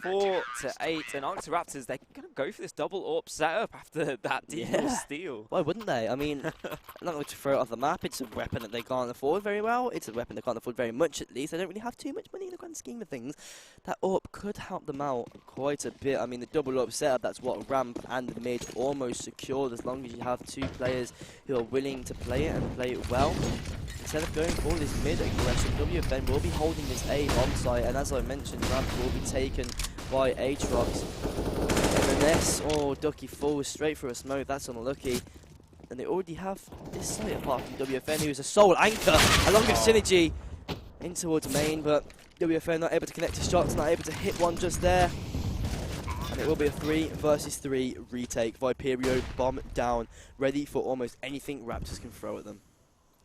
4-8. And Arctic Raptors, they're going to go for this double AWP setup after that deal steal. Why wouldn't they? I mean, I'm not going to throw it off the map. It's a weapon that they can't afford very well. It's a weapon they can't afford very much, at least. They don't really have too much money in the grand scheme of things. That AWP could help them out quite a bit. I mean, the double AWP setup, that's what ramp and the mid almost secured, as long as you have 2 players who are willing to play it and play it well. Instead of going for this mid aggression, WFN will be holding this A bomb site, and as I mentioned, ramp will be taken by Aatrox. MMS, Ducky falls straight for a smoke. That's unlucky. And they already have this site apart from WFN, who is a sole anchor along with Synergy in towards main, but WFN not able to connect his shots, not able to hit one just there. And it will be a 3 versus 3 retake. Viperio bomb down, ready for almost anything Raptors can throw at them.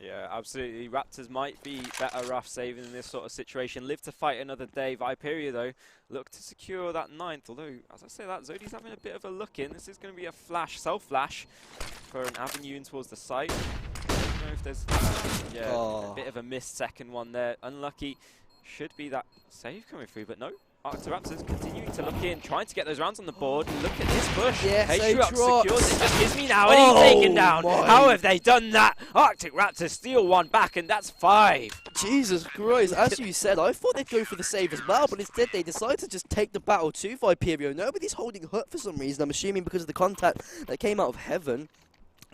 Yeah, absolutely. Raptors might be better off saving in this sort of situation. Live to fight another day. Viperio, though, look to secure that 9th. Although, as I say that, Zodi's having a bit of a look in. This is going to be a flash, self-flash, for an avenue in towards the site. I don't know if there's a bit of a missed second one there. Unlucky. Should be that save coming through, but no. Arctic Raptors continuing to look in, trying to get those rounds on the board. Look at this push. Yes, Aatrox secures it. Just Gizmy now, and he's taken down. How have they done that? Arctic Raptors steal one back, and that's 5. Jesus Christ, as you said, I thought they'd go for the save as well, but instead they decided to just take the battle to Viperio. Nobody's holding hut for some reason, I'm assuming because of the contact that came out of Heaven.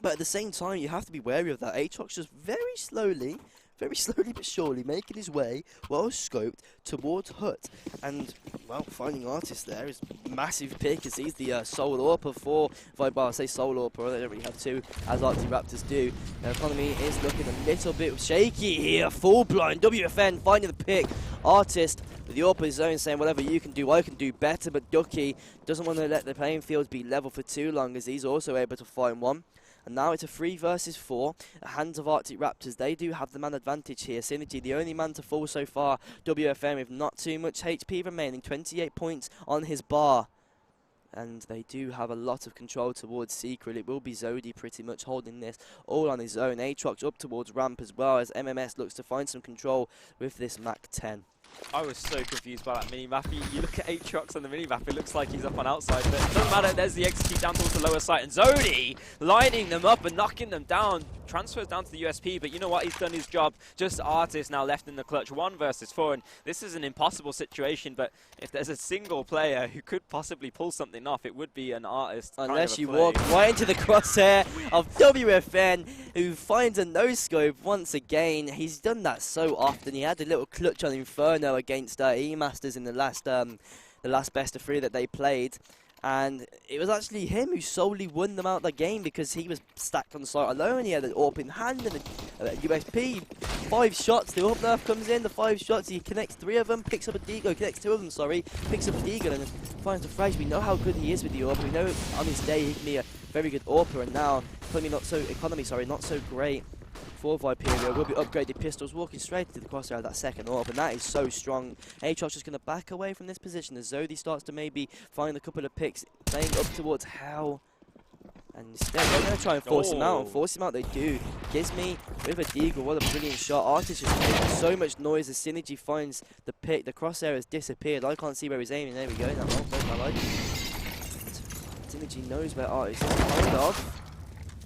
But at the same time, you have to be wary of that. Aatrox just very slowly, very slowly but surely making his way, well scoped, towards Hut. And, well, finding Artist there is massive pick as he's the sole AWPer for Viperio. I say sole AWPer, they don't really have two, as Arctic Raptors do. Their economy is looking a little bit shaky here. Full blind, WFN finding the pick. Artist with the AWPer zone saying whatever you can do, I can do better. But Ducky doesn't want to let the playing fields be level for too long as he's also able to find one. And now it's a 3 versus 4. The hands of Arctic Raptors, they do have the man advantage here. Synergy, the only man to fall so far. WFM with not too much HP remaining, 28 points on his bar. And they do have a lot of control towards Secret. It will be Zodi pretty much holding this all on his own. Aatrox up towards ramp as well as MMS looks to find some control with this MAC-10. I was so confused by that mini-map. You look at Aatrox on the mini-map, it looks like he's up on outside, but it doesn't matter. There's the execute down towards the lower site, and Zodi lining them up and knocking them down. Transfers down to the USP, but you know what? He's done his job. Just Artist now left in the clutch, 1 versus 4, and this is an impossible situation, but if there's a single player who could possibly pull something off, it would be an Artist. Unless you walk right into the crosshair of WFN, who finds a no-scope once again. He's done that so often. He had a little clutch on Inferno against E-Masters in the last best of 3 that they played. And it was actually him who solely won them out the game because he was stacked on site alone. He had an AWP in hand and a USP. 5 shots, the AWP nerf comes in, the 5 shots, he connects 3 of them, picks up a Deagle, connects 2 of them, sorry, picks up a Deagle and finds the frags. We know how good he is with the AWP. We know on his day he can be a very good AWPer, and now economy not so great for Viperio. Will be upgraded pistols, walking straight into the crosshair of that second AWP, and that is so strong. Aatrox just going to back away from this position as Zodi starts to maybe find a couple of picks, playing up towards Hell. And instead, they're going to try and force him out, and force him out they do. Gizmy with a Deagle, what a brilliant shot. Artist just making so much noise as Synergy finds the pick. The crosshair has disappeared. I can't see where he's aiming. There we go. That my life. Synergy knows where Artist is kind of.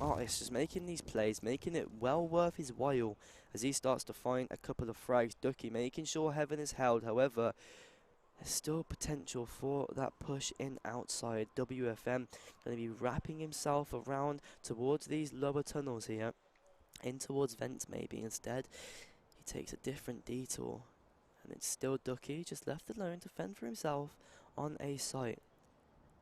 Artist just making these plays, making it well worth his while as he starts to find a couple of frags. Ducky making sure Heaven is held. However, there's still potential for that push in outside. WFM going to be wrapping himself around towards these lower tunnels here, in towards vents maybe. Instead, he takes a different detour, and it's still Ducky just left alone to fend for himself on a site.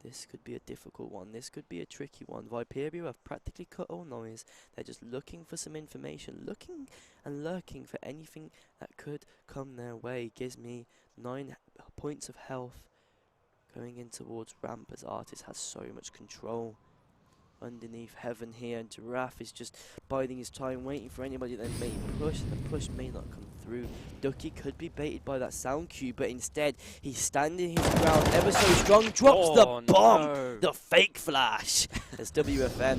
This could be a difficult one. This could be a tricky one. Viperio have practically cut all noise. They're just looking for some information, looking and lurking for anything that could come their way. Gives me 9 points of health going in towards ramp as Artist has so much control underneath Heaven here, and Giraffe is just biding his time, waiting for anybody that may push, and the push may not come through. Ducky could be baited by that sound cue, but instead he's standing his ground ever so strong, drops the bomb, the fake flash, as WFN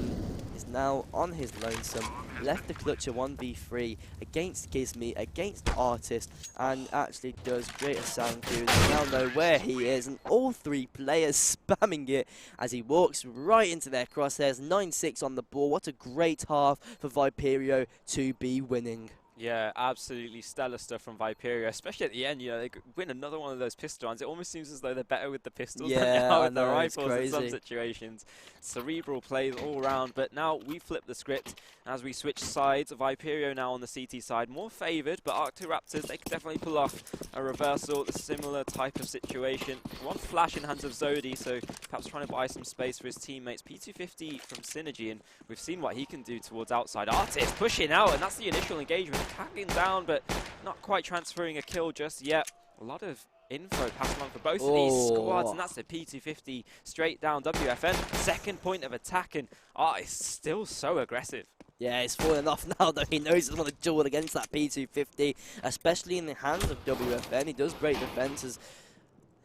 is now on his lonesome, left the clutch a 1v3 against Gizmy, against Artist, and actually does create a sound cue. They now know where he is, and all 3 players spamming it as he walks right into their crosshairs. 9-6 on the ball. What a great half for Viperio to be winning. Yeah, absolutely stellar stuff from Viperio, especially at the end. You know, they win another one of those pistol rounds. It almost seems as though they're better with the pistols than they are with the rifles in some situations. Cerebral plays all round, but now we flip the script as we switch sides. Viperio now on the CT side, more favoured, but Arctic Raptors, they can definitely pull off a reversal, a similar type of situation. 1 flash in hands of Zodi, so perhaps trying to buy some space for his teammates. P250 from Synergy, and we've seen what he can do towards outside. Artist pushing out, and that's the initial engagement. Tagging down, but not quite transferring a kill just yet. A lot of info passed along for both of these squads, and that's the P250 straight down. WFN, second point of attack, and Artist still so aggressive. Yeah, he's falling off now, though. He knows he's going to duel against that P250, especially in the hands of WFN. He does break defenses.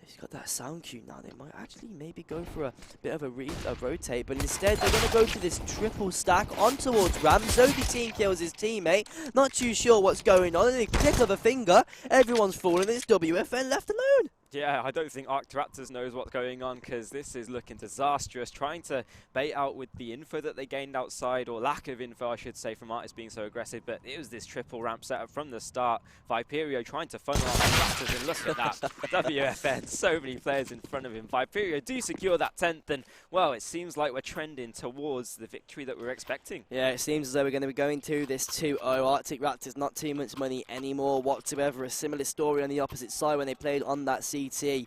He's got that sound cue now. They might actually maybe go for a bit of a rotate, but instead they're going to go for this triple stack on towards Ram. Zodi team kills his teammate. Not too sure what's going on. In a click of a finger, everyone's falling. It's WFN left alone. Yeah, I don't think EPIC38 knows what's going on, because this is looking disastrous. Trying to bait out with the info that they gained outside, or lack of info, I should say, from Artis being so aggressive. But it was this triple ramp setup from the start. Viperio trying to funnel out Raptors, and look at that. WFN, so many players in front of him. Viperio do secure that 10th, and, well, it seems like we're trending towards the victory that we're expecting. Yeah, it seems as though we're going to be going to this 2-0. EPIC38 not too much money anymore whatsoever. A similar story on the opposite side when they played on that CT.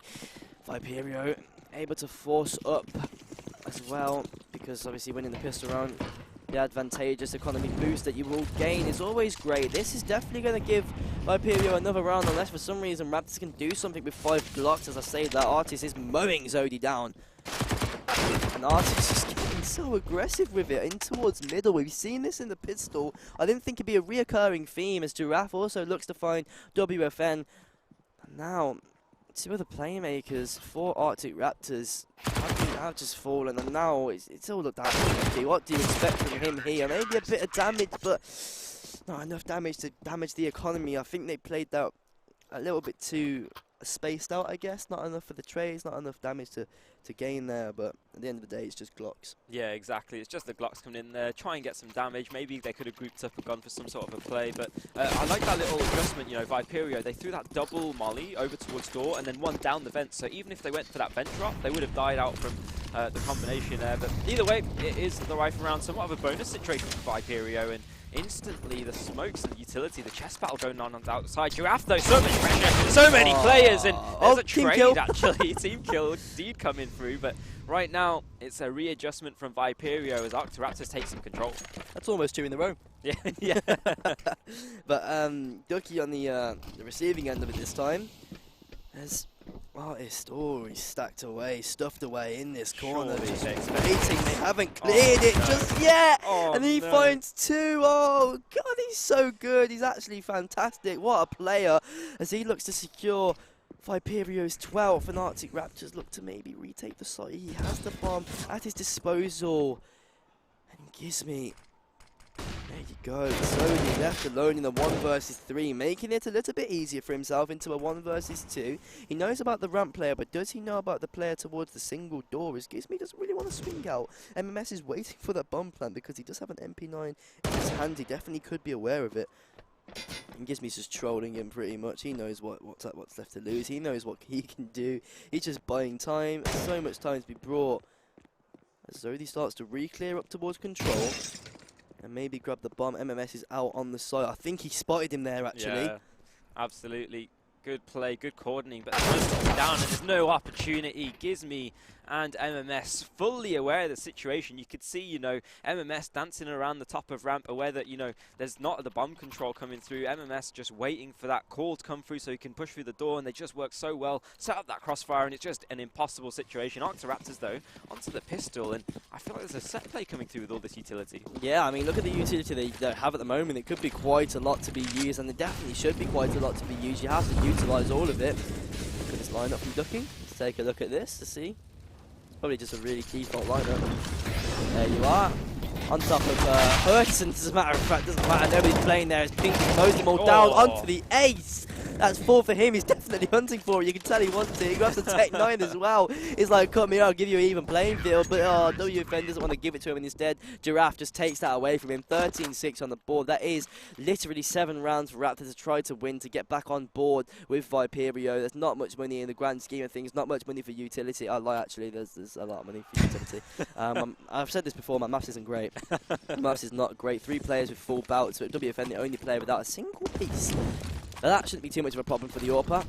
Viperio able to force up as well, because obviously winning the pistol round, the advantageous economy boost that you will gain is always great. This is definitely going to give Viperio another round, unless for some reason Raptors can do something with 5 Glocks. As I say that, Artis is mowing Zodi down. And Artis is getting so aggressive with it in towards middle. We've seen this in the pistol. I didn't think it'd be a reoccurring theme, as Giraffe also looks to find WFN. And now, two of the playmakers for EPIC38 have just fallen, and now it's all looked at. What do you expect from him here? Maybe a bit of damage, but not enough damage to damage the economy. I think they played that a little bit too spaced out, I guess. Not enough for the trades, not enough damage to gain there, but at the end of the day, it's just Glocks. Yeah, exactly. It's just the Glocks coming in there, try and get some damage. Maybe they could have grouped up and gone for some sort of a play, but I like that little adjustment, you know, Viperio. They threw that double molly over towards door and then one down the vent, so even if they went for that vent drop, they would have died out from the combination there. But either way, it is the rifle round, somewhat of a bonus situation for Viperio, and instantly the smokes and utility, the chess battle going on the outside. Giraffe though, so much pressure, so many players, and there's a trade actually, team kill indeed coming through, but right now it's a readjustment from Viperio as EPIC38 takes some control. That's almost 2 in a row. Yeah, yeah. But Ducky on the receiving end of it this time has Artist he's stacked away, stuffed away in this corner. Just waiting, they haven't cleared it just yet. And he finds 2. Oh God, he's so good. He's actually fantastic. What a player, as he looks to secure Viperio's 12th, and EPIC38 look to maybe retake the site. He has the bomb at his disposal, and gives me. There you go, Sony left alone in the 1 versus 3, making it a little bit easier for himself into a 1 versus 2. He knows about the ramp player, but does he know about the player towards the single door? As Gizmi doesn't really want to swing out. MMS is waiting for that bomb plant because he does have an MP9 in his hand. He definitely could be aware of it. And Gizmi's just trolling him pretty much. He knows what's left to lose. He knows what he can do. He's just buying time. So much time to be brought. As Zodi starts to re-clear up towards control. And maybe grab the bomb. MMS is out on the side. I think he spotted him there, actually. Yeah, absolutely. Good play, good coordinating, but the down and there's no opportunity. Gizmi and MMS fully aware of the situation. You could see, you know, MMS dancing around the top of ramp, aware that, you know, there's not the bomb control coming through. MMS just waiting for that call to come through so he can push through the door, and they just work so well. Set up that crossfire, and it's just an impossible situation. EPIC38 though, onto the pistol, and I feel like there's a set play coming through with all this utility. Yeah, I mean, look at the utility they have at the moment. It could be quite a lot to be used, and there definitely should be quite a lot to be used. You have to utilise all of it. Look at this lineup from Ducky. Let's take a look at this to see. It's probably just a really default lineup. There you are. On top of Hurton, as a matter of fact, doesn't matter. Nobody's playing there as Pinky mows them all down onto the ace. That's 4 for him. He's definitely hunting for it. You can tell he wants it. He grabs the Tech 9 as well. He's like, come here, I'll give you an even playing field. But WFN doesn't want to give it to him, and instead, Giraffe just takes that away from him. 13-6 on the board. That is literally 7 rounds for Raptors to try to win, to get back on board with Viperio. There's not much money in the grand scheme of things. Not much money for utility. I lie, actually. There's a lot of money for utility. I've said this before. My maths isn't great. Maths is not great. 3 players with full belts, but WFN the only player without a single piece. Now that shouldn't be too much of a problem for the AWPer.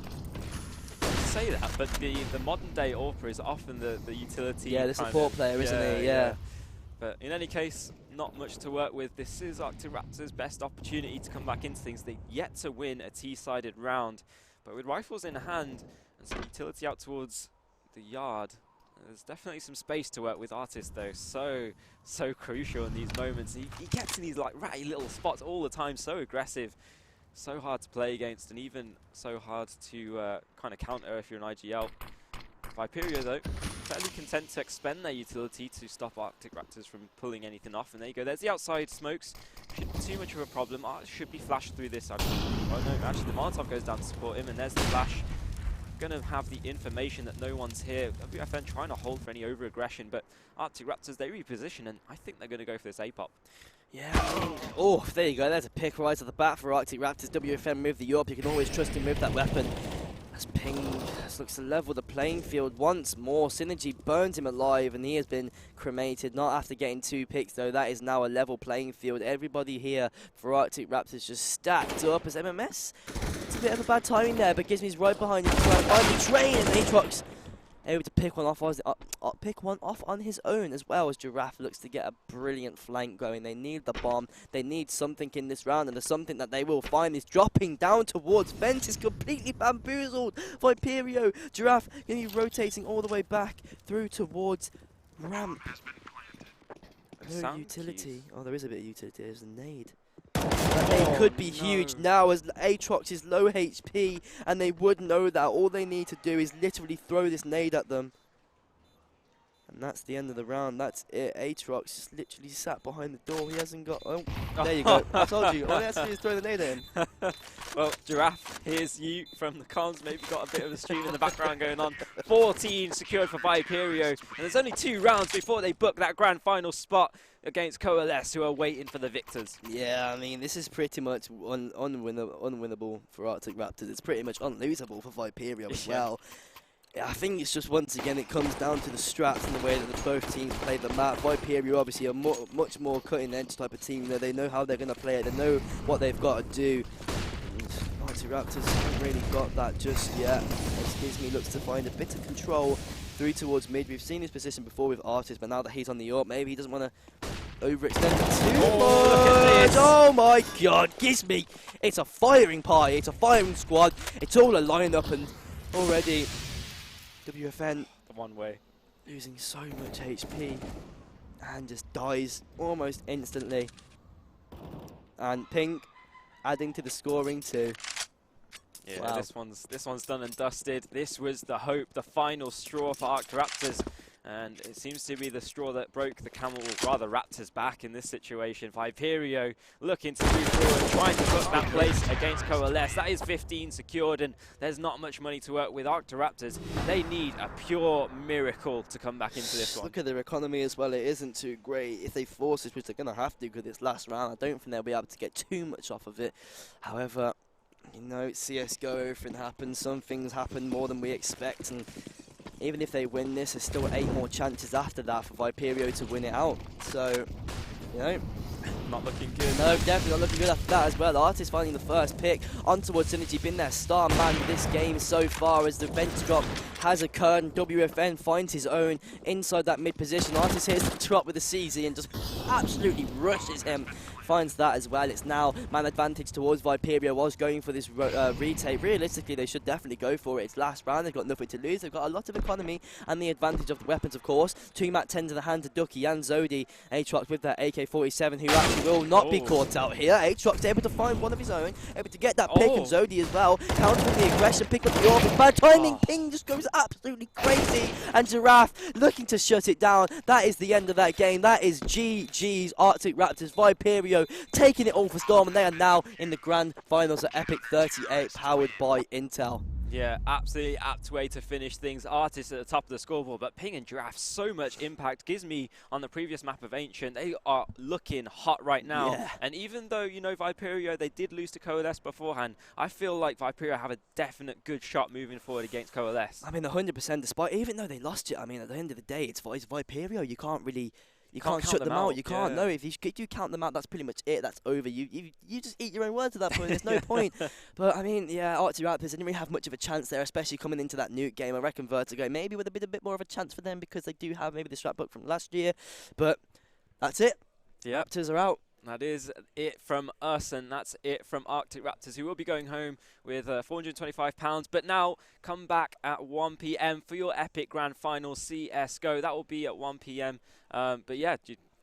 Say that, but the modern day AWPer is often the utility. Yeah, the support player, isn't he? Yeah. But in any case, not much to work with. This is EPIC38's best opportunity to come back into things. They've yet to win a T-sided round, but with rifles in hand and some utility out towards the yard, there's definitely some space to work with. Artist though, so crucial in these moments. He gets in these like ratty little spots all the time, so aggressive. So hard to play against, and even so hard to kind of counter if you're an IGL. Viperio though, fairly content to expend their utility to stop EPIC38 from pulling anything off, and there you go. There's the outside smokes. Shouldn't be too much of a problem. Should be flashed through this. Oh no, actually the Molotov goes down to support him, and there's the flash. going to have the information that no one's here. WFN trying to hold for any over-aggression, but Arctic Raptors, they reposition, and I think they're going to go for this APOP. Yeah, oh, there you go. There's a pick right at the bat for Arctic Raptors. WFM with the AWP. You can always trust him with that weapon. As Ping looks to level the playing field once more. Synergy burns him alive, and he has been cremated. Not after getting 2 picks, though. That is now a level playing field. Everybody here for Arctic Raptors just stacked up as MMS. It's a bit of a bad timing there, but Gizmy's right behind him. Trying to find the train, and Aatrox able to pick one off on his own, as well as Giraffe looks to get a brilliant flank going. They need the bomb. They need something in this round, and the something that they will find is dropping down towards Fence. Is completely bamboozled. Viperio, Giraffe going to be rotating all the way back through towards ramp. No utility. Oh, there is a bit of utility. There's a nade. That nade could be huge now, as Aatrox is low HP, and they would know that. All they need to do is literally throw this nade at them. And that's the end of the round. That's it. Aatrox just literally sat behind the door. He hasn't got... Oh, there you go. I told you. All he has to do is throw the nade at him. Well, Giraffe, here's you from the comms. Maybe got a bit of a stream in the background going on. 14 secured for Viperio. And there's only 2 rounds before they book that grand final spot against Coalesce, who are waiting for the victors. Yeah, I mean, this is pretty much unwinnable for Arctic Raptors. It's pretty much unlosable for Viperio as well. Yeah, I think it's just, once again, it comes down to the strats and the way that both teams play the map. Viperio obviously a much more cutting-edge type of team. They know how they're going to play it. They know what they've got to do. Arctic Raptors haven't really got that just yet. As Gizmy looks to find a bit of control through towards mid. We've seen his position before with Artist, but now that he's on the AWP, maybe he doesn't want to overextend it too much. Look at this. Oh my god, Gizmy! It's a firing party. It's a firing squad. It's all a lineup, and already WFN The one way. losing so much HP and just dies almost instantly. And Pink adding to the scoring too. Yeah, wow. this one's done and dusted. This was the hope, the final straw for Arctic Raptors. And it seems to be the straw that broke the camel, or rather Raptors' back in this situation. Viperio looking to move forward, trying to book that place against Coalesce. That is 15 secured, and there's not much money to work with. Arctic Raptors, they need a pure miracle to come back into this one. Look at their economy as well. It isn't too great. If they force this, which they're going to have to because it's last round, I don't think they'll be able to get too much off of it. However, you know, it's CSGO, everything happens. Some things happen more than we expect, and even if they win this, there's still 8 more chances after that for Viperio to win it out. So, you know, Not looking good. no, definitely not looking good after that as well. Artist finding the first pick on towards Synergy, been their star man this game so far, as the vent drop has occurred and WFN finds his own inside that mid position. Artist hits the drop with the CZ and just absolutely rushes him. Finds that as well. It's now man advantage towards Viperio. Was going for this retake. Realistically, they should definitely go for it. It's last round. They've got nothing to lose. They've got a lot of economy and the advantage of the weapons, of course. 2 Mat 10 to the hands of Ducky and Zodi. Aatrox with that AK-47, who actually will not be caught out here. Aatrox able to find one of his own, able to get that pick, and Zodi as well. Countering the aggression, pick up the AWP. Bad timing. Ping just goes absolutely crazy, and Giraffe looking to shut it down. That is the end of that game. That is GG's Arctic Raptors. Viperio taking it all for Storm, and they are now in the grand finals at EPIC38, powered by Intel. Yeah, absolutely apt way to finish things. Artists at the top of the scoreboard, but Ping and Giraffe, so much impact. Gizmy on the previous map of Ancient, they are looking hot right now. Yeah. And even though, you know, Viperio, they did lose to Coalesce beforehand, I feel like Viperio have a definite good shot moving forward against Coalesce. I mean, 100%, despite, even though they lost it, I mean, at the end of the day, it's Viperio. You can't really... You can't shut them out. You can't. No, if you count them out, that's pretty much it. That's over. You just eat your own words at that point. There's no point. But I mean, yeah, Arctic Raptors didn't really have much of a chance there, especially coming into that nuke game. I reckon Vertigo maybe with a bit more of a chance for them, because they do have maybe the strat book from last year. But that's it. Yep. Raptors are out. That is it from us, and that's it from Arctic Raptors, who will be going home with £425. But now come back at 1 PM for your epic grand final CSGO. That will be at 1 PM. But yeah,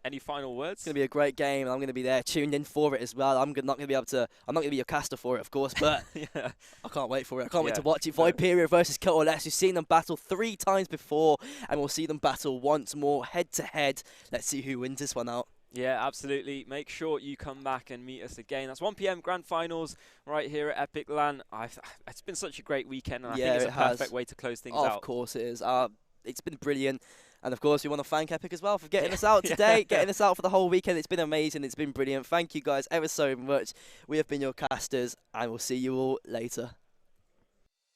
any final words? It's going to be a great game, and I'm going to be there tuned in for it as well. I'm not going to be able to. I'm not going to be your caster for it, of course, but yeah. I can't wait for it. I can't wait to watch it. Viperio versus Coalesce. We've seen them battle 3 times before, and we'll see them battle once more head to head. Let's see who wins this one out. Yeah, absolutely. Make sure you come back and meet us again. That's 1 p.m. Grand Finals right here at Epic LAN. It's been such a great weekend, and I think Yeah, it's a it perfect has. way to close things Of out. course it is. It's been brilliant. And of course, we want to thank Epic as well for getting us out Yeah. today, getting us out for the whole weekend. It's been amazing. It's been brilliant. Thank you guys ever so much. We have been your casters, and we'll see you all later.